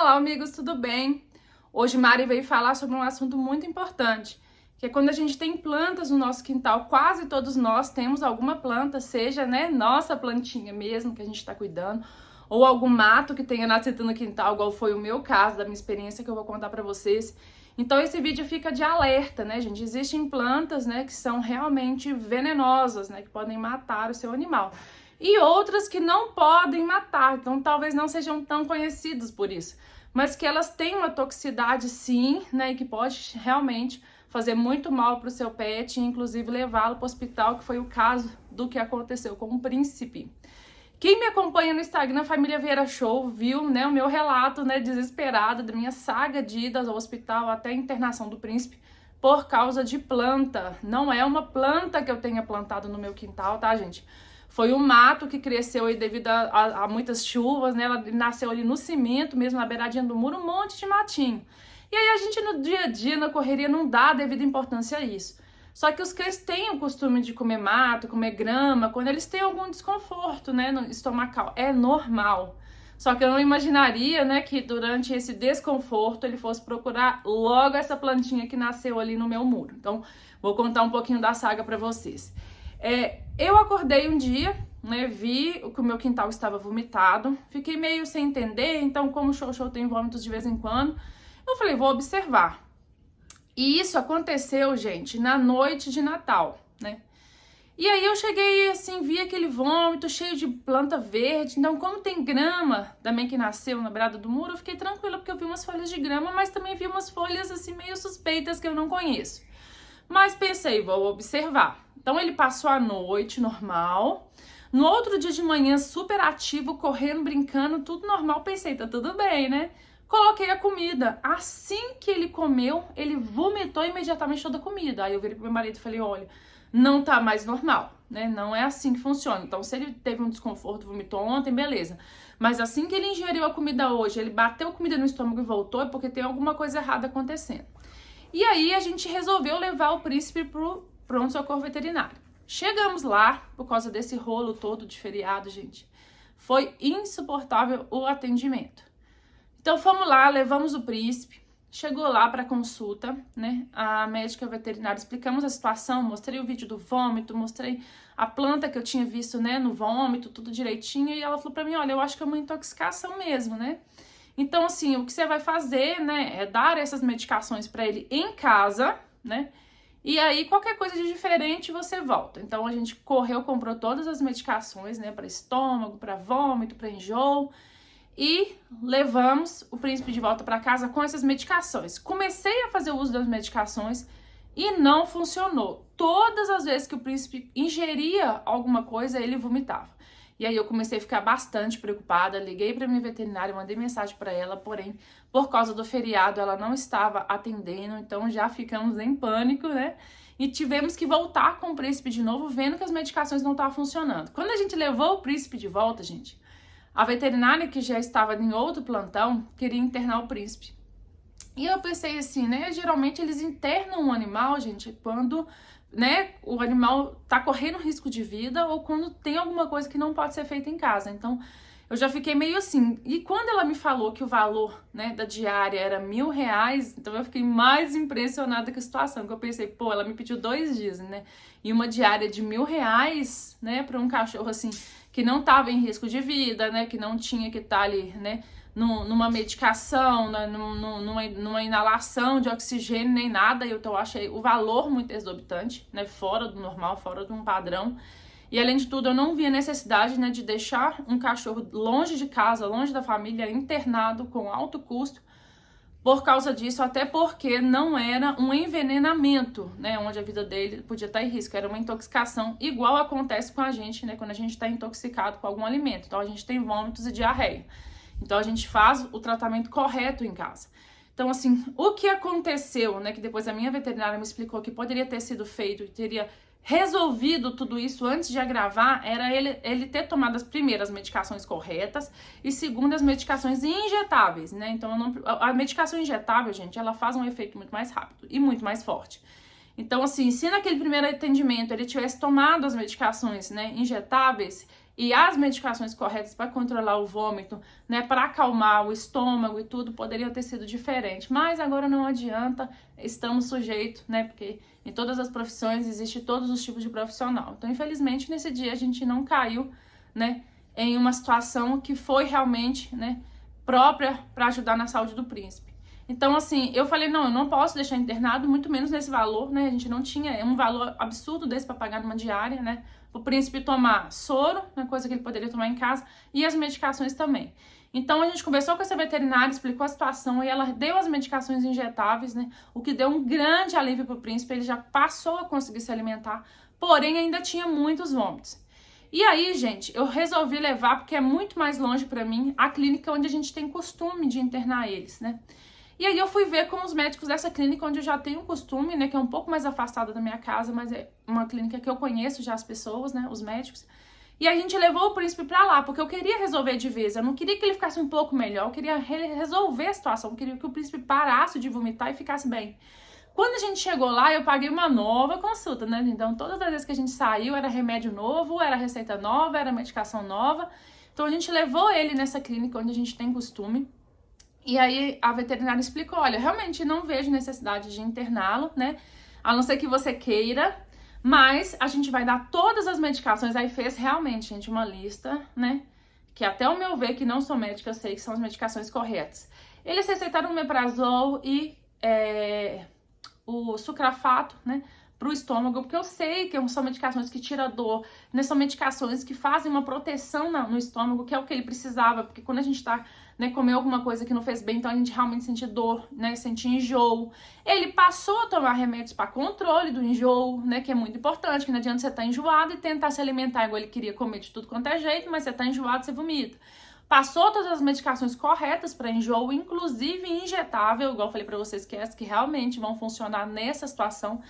Olá, amigos, tudo bem? Hoje Mari veio falar sobre um assunto muito importante, que é quando a gente tem plantas no nosso quintal. Quase todos nós temos alguma planta, seja, nossa plantinha mesmo, que a gente está cuidando, ou algum mato que tenha nascido no quintal, igual foi o meu caso, da minha experiência que eu vou contar para vocês. Então esse vídeo fica de alerta, né, gente? Existem plantas, que são realmente venenosas, que podem matar o seu animal. E outras que não podem matar, então talvez não sejam tão conhecidas por isso, mas que elas têm uma toxicidade sim, e que pode realmente fazer muito mal para o seu pet, inclusive levá-lo para o hospital, que foi o caso do que aconteceu com o Príncipe. Quem me acompanha no Instagram, Família Vieira Show, viu, o meu relato, desesperado da minha saga de idas ao hospital até a internação do Príncipe por causa de planta. Não é uma planta que eu tenha plantado no meu quintal, tá, gente? Foi um mato que cresceu aí devido a muitas chuvas, Ela nasceu ali no cimento, mesmo na beiradinha do muro, um monte de matinho. E aí a gente no dia a dia, na correria, não dá a devida importância a isso. Só que os cães têm o costume de comer mato, comer grama, quando eles têm algum desconforto, no estomacal. É normal. Só que eu não imaginaria, que durante esse desconforto ele fosse procurar logo essa plantinha que nasceu ali no meu muro. Então, vou contar um pouquinho da saga para vocês. Eu acordei um dia, vi que o meu quintal estava vomitado, fiquei meio sem entender, então como o Xoxô tem vômitos de vez em quando, eu falei, vou observar. E isso aconteceu, gente, na noite de Natal, E aí eu cheguei assim, vi aquele vômito cheio de planta verde, então como tem grama também que nasceu na beirada do muro, eu fiquei tranquila porque eu vi umas folhas de grama, mas também vi umas folhas assim meio suspeitas que eu não conheço. Mas pensei, vou observar. Então ele passou a noite normal, no outro dia de manhã super ativo, correndo, brincando, tudo normal, pensei, tá tudo bem, Coloquei a comida, assim que ele comeu, ele vomitou imediatamente toda a comida. Aí eu virei pro meu marido e falei, olha, não tá mais normal, Não é assim que funciona. Então se ele teve um desconforto, vomitou ontem, beleza. Mas assim que ele ingeriu a comida hoje, ele bateu a comida no estômago e voltou, é porque tem alguma coisa errada acontecendo. E aí a gente resolveu levar o Príncipe pro pronto-socorro veterinário. Chegamos lá, por causa desse rolo todo de feriado, gente. Foi insuportável o atendimento. Então fomos lá, levamos o Príncipe, chegou lá para consulta, A médica veterinária, explicamos a situação, mostrei o vídeo do vômito, mostrei a planta que eu tinha visto, no vômito, tudo direitinho. E ela falou para mim, olha, eu acho que é uma intoxicação mesmo, Então, assim, o que você vai fazer, é dar essas medicações para ele em casa, E aí, qualquer coisa de diferente, você volta. Então, a gente correu, comprou todas as medicações, para estômago, para vômito, para enjoo. E levamos o Príncipe de volta para casa com essas medicações. Comecei a fazer o uso das medicações e não funcionou. Todas as vezes que o Príncipe ingeria alguma coisa, ele vomitava. E aí eu comecei a ficar bastante preocupada, liguei para minha veterinária, mandei mensagem para ela, porém, por causa do feriado, ela não estava atendendo, então já ficamos em pânico, E tivemos que voltar com o Príncipe de novo, vendo que as medicações não estavam funcionando. Quando a gente levou o Príncipe de volta, gente, a veterinária que já estava em outro plantão queria internar o Príncipe. E eu pensei assim, geralmente eles internam um animal, gente, quando o animal tá correndo risco de vida ou quando tem alguma coisa que não pode ser feita em casa. Então, eu já fiquei meio assim. E quando ela me falou que o valor, da diária era R$1.000, então eu fiquei mais impressionada com a situação, que eu pensei, pô, ela me pediu 2 dias, E uma diária de R$1.000, para um cachorro, assim, que não tava em risco de vida, que não tinha que estar ali, numa medicação, numa inalação de oxigênio, nem nada. Então eu achei o valor muito exorbitante, fora do normal, fora de um padrão. E além de tudo, eu não vi a necessidade, de deixar um cachorro longe de casa, longe da família, internado com alto custo, por causa disso, até porque não era um envenenamento, onde a vida dele podia estar em risco, era uma intoxicação, igual acontece com a gente, quando a gente está intoxicado com algum alimento. Então a gente tem vômitos e diarreia. Então a gente faz o tratamento correto em casa. Então, assim, o que aconteceu, que depois a minha veterinária me explicou que poderia ter sido feito e teria resolvido tudo isso antes de agravar, era ele ter tomado as primeiras medicações corretas e segundo as medicações injetáveis, Então a medicação injetável, gente, ela faz um efeito muito mais rápido e muito mais forte. Então, assim, se naquele primeiro atendimento ele tivesse tomado as medicações, injetáveis, e as medicações corretas para controlar o vômito, né, para acalmar o estômago e tudo, poderiam ter sido diferentes. Mas agora não adianta, estamos sujeitos, né, porque em todas as profissões existe todos os tipos de profissional. Então, infelizmente, nesse dia a gente não caiu, né, em uma situação que foi realmente, né, própria para ajudar na saúde do príncipe. Então, assim, eu falei, não, eu não posso deixar internado, muito menos nesse valor, né, a gente não tinha um valor absurdo desse para pagar numa diária, né, o príncipe tomar soro, né, coisa que ele poderia tomar em casa, e as medicações também. Então, a gente conversou com essa veterinária, explicou a situação, e ela deu as medicações injetáveis, né, o que deu um grande alívio para o príncipe, ele já passou a conseguir se alimentar, porém ainda tinha muitos vômitos. E aí, gente, eu resolvi levar, porque é muito mais longe para mim, a clínica onde a gente tem costume de internar eles, né. E aí eu fui ver com os médicos dessa clínica onde eu já tenho costume, né, que é um pouco mais afastada da minha casa, mas é uma clínica que eu conheço já as pessoas, né, os médicos. E a gente levou o príncipe pra lá, porque eu queria resolver de vez, eu não queria que ele ficasse um pouco melhor, eu queria resolver a situação, eu queria que o príncipe parasse de vomitar e ficasse bem. Quando a gente chegou lá, eu paguei uma nova consulta, né, então todas as vezes que a gente saiu era remédio novo, era receita nova, era medicação nova. Então a gente levou ele nessa clínica onde a gente tem costume. E aí a veterinária explicou, olha, realmente não vejo necessidade de interná-lo, né, a não ser que você queira, mas a gente vai dar todas as medicações. Aí fez realmente, gente, uma lista, né, que até o meu ver, que não sou médica, eu sei que são as medicações corretas. Eles receitaram o omeprazol e o sucrafato, né, pro estômago, porque eu sei que são medicações que tiram dor, né, são medicações que fazem uma proteção no estômago, que é o que ele precisava, porque quando a gente tá, né, comeu alguma coisa que não fez bem, então a gente realmente sente dor, né, sente enjoo. Ele passou a tomar remédios para controle do enjoo, né, que é muito importante, que não adianta você estar enjoado e tentar se alimentar igual ele queria comer de tudo quanto é jeito, mas você tá enjoado, você vomita. Passou todas as medicações corretas para enjoo, inclusive injetável, igual eu falei para vocês, que é as que realmente vão funcionar nessa situação.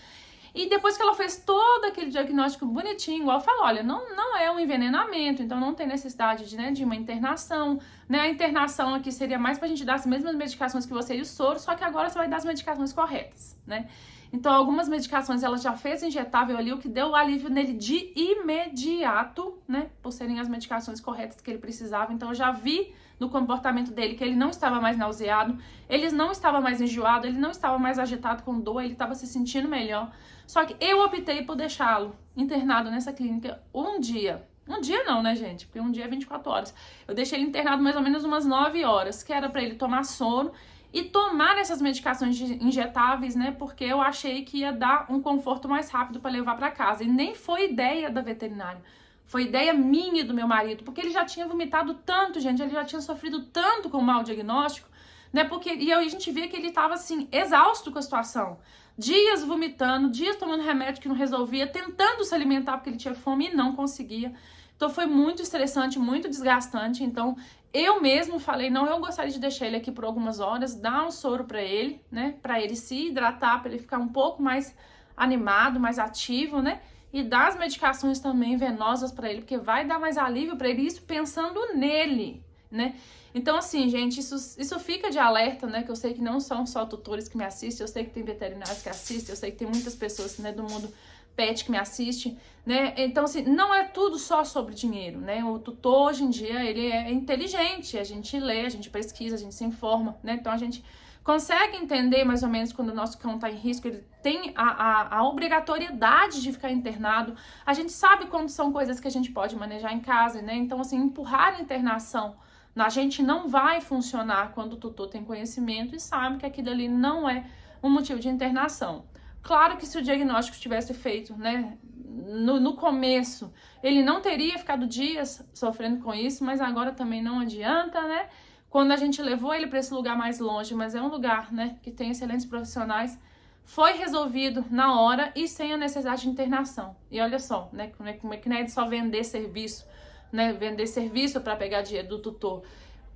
E depois que ela fez todo aquele diagnóstico bonitinho, igual eu falo, olha, não é um envenenamento, então não tem necessidade de, né, de uma internação, né? A internação aqui seria mais pra gente dar as mesmas medicações que você e o soro, só que agora você vai dar as medicações corretas, né? Então, algumas medicações ela já fez injetável ali, o que deu o alívio nele de imediato, né? Por serem as medicações corretas que ele precisava. Então, eu já vi no comportamento dele que ele não estava mais nauseado, ele não estava mais enjoado, ele não estava mais agitado com dor, ele estava se sentindo melhor. Só que eu optei por deixá-lo internado nessa clínica um dia. Um dia não, né, gente? Porque um dia é 24 horas. Eu deixei ele internado mais ou menos umas 9 horas, que era pra ele tomar soro e tomar essas medicações injetáveis, né? Porque eu achei que ia dar um conforto mais rápido pra levar pra casa. E nem foi ideia da veterinária. Foi ideia minha e do meu marido, porque ele já tinha vomitado tanto, gente, ele já tinha sofrido tanto com o mau diagnóstico, né? E aí a gente via que ele tava, assim, exausto com a situação. Dias vomitando, dias tomando remédio que não resolvia, tentando se alimentar porque ele tinha fome e não conseguia. Então foi muito estressante, muito desgastante. Então eu mesmo falei, não, eu gostaria de deixar ele aqui por algumas horas, dar um soro pra ele, né? Pra ele se hidratar, pra ele ficar um pouco mais animado, mais ativo, né? E dar as medicações também venosas pra ele, porque vai dar mais alívio pra ele, isso pensando nele, né? Então, assim, gente, isso fica de alerta, né? Que eu sei que não são só tutores que me assistem, eu sei que tem veterinários que assistem, eu sei que tem muitas pessoas, né, do mundo pet que me assistem, né? Então, assim, não é tudo só sobre dinheiro, né? O tutor, hoje em dia, ele é inteligente, a gente lê, a gente pesquisa, a gente se informa, né? Então, a gente consegue entender mais ou menos quando o nosso cão está em risco, ele tem a obrigatoriedade de ficar internado, a gente sabe quando são coisas que a gente pode manejar em casa, né? Então, assim, empurrar a internação na gente não vai funcionar quando o tutor tem conhecimento e sabe que aquilo ali não é um motivo de internação. Claro que se o diagnóstico tivesse feito, né, no começo, ele não teria ficado dias sofrendo com isso, mas agora também não adianta, né? Quando a gente levou ele para esse lugar mais longe, mas é um lugar, né, que tem excelentes profissionais, foi resolvido na hora e sem a necessidade de internação. E olha só, né, como é que não é só vender serviço, né, vender serviço para pegar dinheiro do tutor.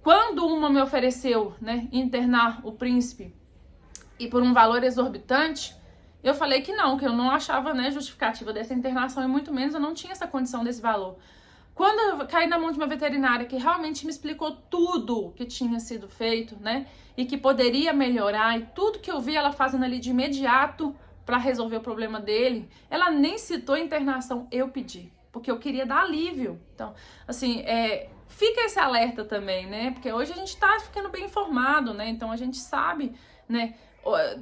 Quando uma me ofereceu, né, internar o príncipe e por um valor exorbitante, eu falei que eu não achava, né, justificativa dessa internação e muito menos eu não tinha essa condição desse valor. Quando eu caí na mão de uma veterinária que realmente me explicou tudo que tinha sido feito, né, e que poderia melhorar, e tudo que eu vi ela fazendo ali de imediato para resolver o problema dele, ela nem citou internação, eu pedi. porque eu queria dar alívio. Então, assim, fica esse alerta também, né? Porque hoje a gente tá ficando bem informado, né? Então a gente sabe, né?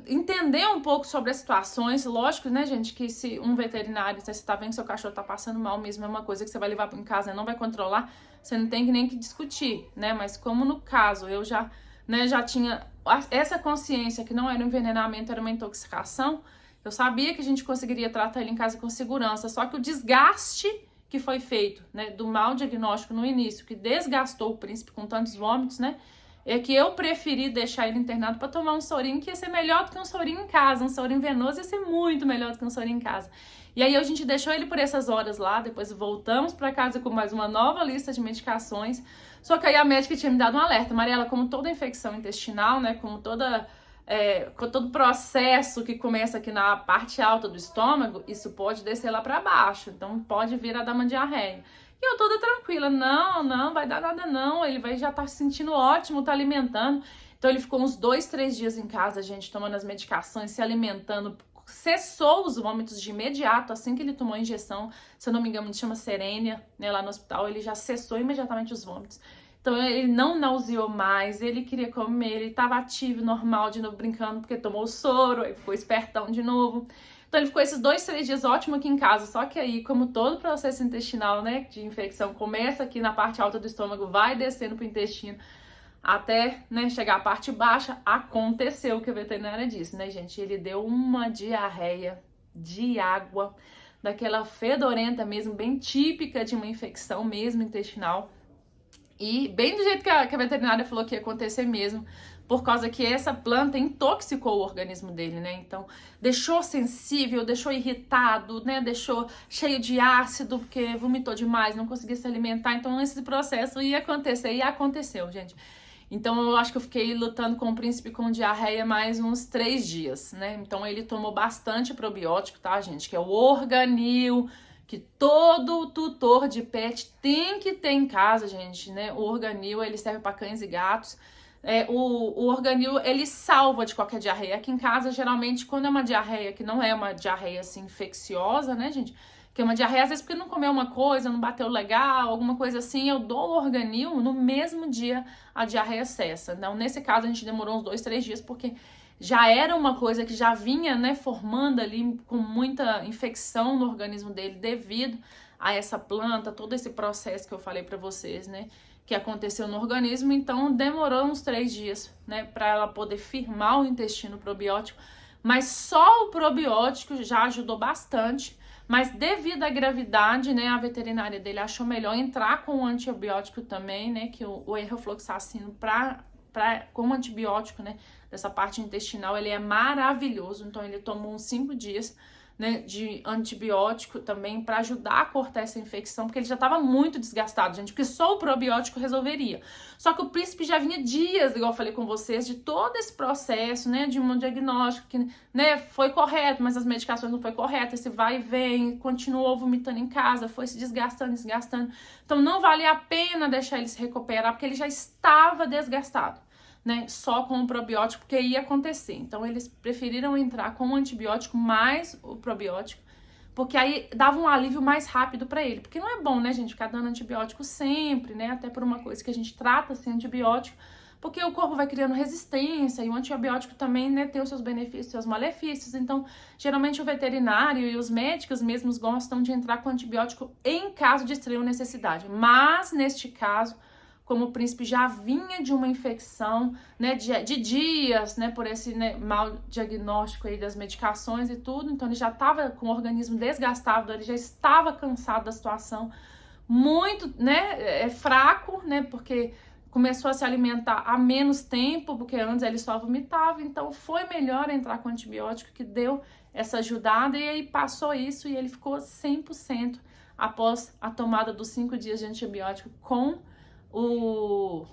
Entender um pouco sobre as situações, lógico, né, gente, que se um veterinário, se você tá vendo que seu cachorro tá passando mal mesmo, é uma coisa que você vai levar em casa, não vai controlar, você não tem nem que discutir, né, mas como no caso, eu já, né, já tinha essa consciência que não era um envenenamento, era uma intoxicação, eu sabia que a gente conseguiria tratar ele em casa com segurança, só que o desgaste que foi feito, né, do mau diagnóstico no início, que desgastou o príncipe com tantos vômitos, né, é que eu preferi deixar ele internado para tomar um sorinho que ia ser melhor do que um sorinho em casa. Um sorinho venoso ia ser muito melhor do que um sorinho em casa. E aí a gente deixou ele por essas horas lá, depois voltamos para casa com mais uma nova lista de medicações. Só que aí a médica tinha me dado um alerta. Mariela, como toda infecção intestinal, né, como com todo processo que começa aqui na parte alta do estômago, isso pode descer lá para baixo. Então pode vir a dar uma diarreia. E eu toda tranquila, não vai dar nada não, ele vai já tá se sentindo ótimo, tá alimentando. Então ele ficou uns 2, 3 dias em casa, gente, tomando as medicações, se alimentando, cessou os vômitos de imediato, assim que ele tomou a injeção, se eu não me engano, chama Serênia, né, lá no hospital, ele já cessou imediatamente os vômitos. Então ele não nauseou mais, ele queria comer, ele tava ativo, normal, de novo brincando, porque tomou o soro, aí ficou espertão de novo. Então ele ficou esses 2, 3 dias ótimo aqui em casa, só que aí, como todo processo intestinal, né, de infecção, começa aqui na parte alta do estômago, vai descendo pro intestino, até, né, chegar à parte baixa, aconteceu o que a veterinária disse, né, gente? Ele deu uma diarreia de água, daquela fedorenta mesmo, bem típica de uma infecção mesmo intestinal, e bem do jeito que a veterinária falou que ia acontecer mesmo, por causa que essa planta intoxicou o organismo dele, né? Então, deixou sensível, deixou irritado, né? Deixou cheio de ácido, porque vomitou demais, não conseguia se alimentar. Então, esse processo ia acontecer, e aconteceu, gente. Então, eu acho que eu fiquei lutando com o príncipe com diarreia mais uns 3 dias, né? Então, ele tomou bastante probiótico, tá, gente? Que é o Organil, que todo tutor de pet tem que ter em casa, gente, né? O Organil, ele serve para cães e gatos. O Organil, ele salva de qualquer diarreia. Aqui em casa, geralmente, quando é uma diarreia que não é uma diarreia, assim, infecciosa, né, gente? Que é uma diarreia, às vezes, porque não comeu uma coisa, não bateu legal, alguma coisa assim, eu dou o Organil, no mesmo dia a diarreia cessa. Então, nesse caso, a gente demorou uns 2, 3 dias, porque já era uma coisa que já vinha, né, formando ali com muita infecção no organismo dele devido a essa planta, todo esse processo que eu falei pra vocês, né, que aconteceu no organismo. Então demorou uns 3 dias, né, para ela poder firmar o intestino probiótico, mas só o probiótico já ajudou bastante. Mas devido à gravidade, né, a veterinária dele achou melhor entrar com o antibiótico também, né, que o enrofloxacino como antibiótico, né, dessa parte intestinal, ele é maravilhoso. Então ele tomou uns 5 dias, né, de antibiótico também para ajudar a cortar essa infecção, porque ele já estava muito desgastado, gente, porque só o probiótico resolveria. Só que o príncipe já vinha dias, igual eu falei com vocês, de todo esse processo, né, de um diagnóstico que, né, foi correto, mas as medicações não foi correto, esse vai e vem, continuou vomitando em casa, foi se desgastando. Então não vale a pena deixar ele se recuperar, porque ele já estava desgastado, né, só com o probiótico, porque ia acontecer. Então eles preferiram entrar com o antibiótico mais o probiótico, porque aí dava um alívio mais rápido para ele. Porque não é bom, né, gente, ficar dando antibiótico sempre, né, até por uma coisa que a gente trata sem antibiótico, porque o corpo vai criando resistência, e o antibiótico também, né, tem os seus benefícios, seus malefícios. Então, geralmente o veterinário e os médicos mesmos gostam de entrar com antibiótico em caso de extrema necessidade. Mas, neste caso, como o príncipe já vinha de uma infecção, né, de dias, né, por esse, né, mau diagnóstico aí das medicações e tudo, então ele já estava com o organismo desgastado, ele já estava cansado da situação, muito, né, fraco, né, porque começou a se alimentar há menos tempo, porque antes ele só vomitava. Então foi melhor entrar com antibiótico, que deu essa ajudada, e aí passou isso e ele ficou 100% após a tomada dos 5 dias de antibiótico com o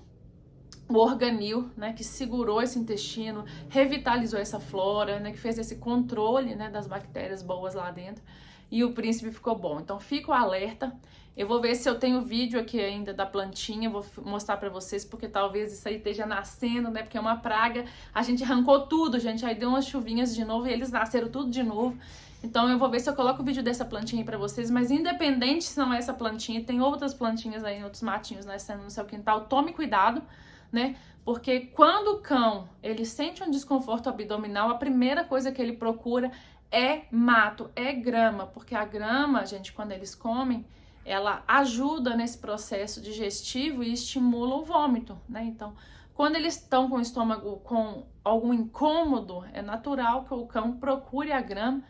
Organil, né, que segurou esse intestino, revitalizou essa flora, né, que fez esse controle, né, das bactérias boas lá dentro, e o príncipe ficou bom. Então fica o alerta. Eu vou ver se eu tenho vídeo aqui ainda da plantinha, vou mostrar pra vocês, porque talvez isso aí esteja nascendo, né, porque é uma praga. A gente arrancou tudo, gente, aí deu umas chuvinhas de novo e eles nasceram tudo de novo. Então eu vou ver se eu coloco o vídeo dessa plantinha aí pra vocês, mas independente se não é essa plantinha, tem outras plantinhas aí, outros matinhos nascendo no seu quintal, tome cuidado, né? Porque quando o cão, ele sente um desconforto abdominal, a primeira coisa que ele procura é mato, é grama, porque a grama, gente, quando eles comem, ela ajuda nesse processo digestivo e estimula o vômito, né? Então, quando eles estão com o estômago com algum incômodo, é natural que o cão procure a grama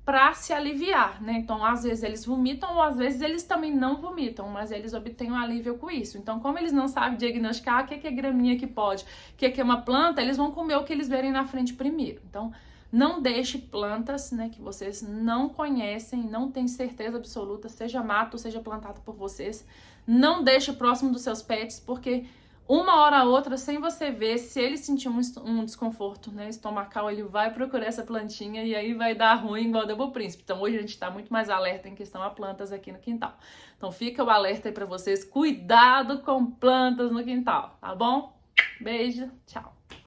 para se aliviar, né? Então, às vezes eles vomitam ou às vezes eles também não vomitam, mas eles obtêm um alívio com isso. Então, como eles não sabem diagnosticar o que é graminha que pode, o que é uma planta, eles vão comer o que eles verem na frente primeiro. Então, não deixe plantas, né, que vocês não conhecem, não têm certeza absoluta, seja mato, seja plantado por vocês. Não deixe próximo dos seus pets, porque uma hora ou outra, sem você ver, se ele sentir um desconforto, né, estomacal, ele vai procurar essa plantinha e aí vai dar ruim igual deu pro príncipe. Então hoje a gente tá muito mais alerta em questão a plantas aqui no quintal. Então fica o alerta aí pra vocês, cuidado com plantas no quintal, tá bom? Beijo, tchau!